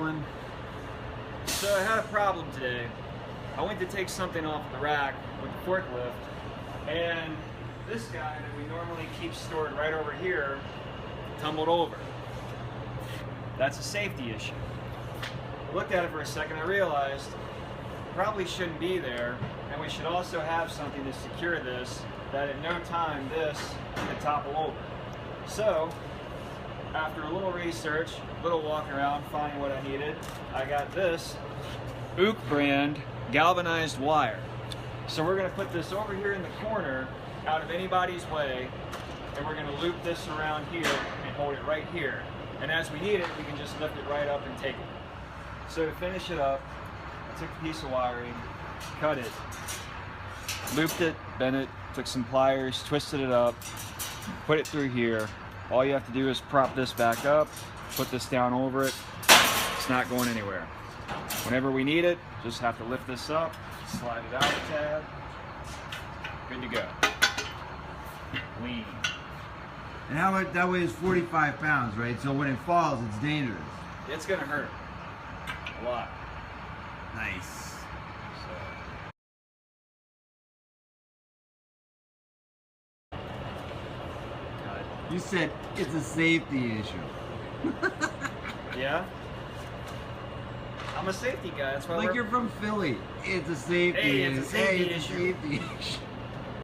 gentlemen. So I had a problem today. I went to take something off the rack with the forklift, and this guy that we normally keep stored right over here tumbled over. That's a safety issue. Looked at it for a second, I realized it probably shouldn't be there, and we should also have something to secure this, that at no time this could topple over. So, after a little research, a little walk around, finding what I needed, I got this Ook brand galvanized wire. So we're going to put this over here in the corner, out of anybody's way, and we're going to loop this around here and hold it right here. And as we need it, we can just lift it right up and take it. So to finish it up, I took a piece of wiring, cut it, looped it, bent it, took some pliers, twisted it up, put it through here. All you have to do is prop this back up, put this down over it. It's not going anywhere. Whenever we need it, just have to lift this up, slide it out a tad, good to go. Lean. And how much, that weighs 45 pounds, right? So when it falls, it's dangerous. It's gonna hurt a lot. Nice. You said it's a safety issue. Yeah? I'm a safety guy, that's why Like you're from Philly. It's a safety Hey, it's a safety it's issue. a safety issue.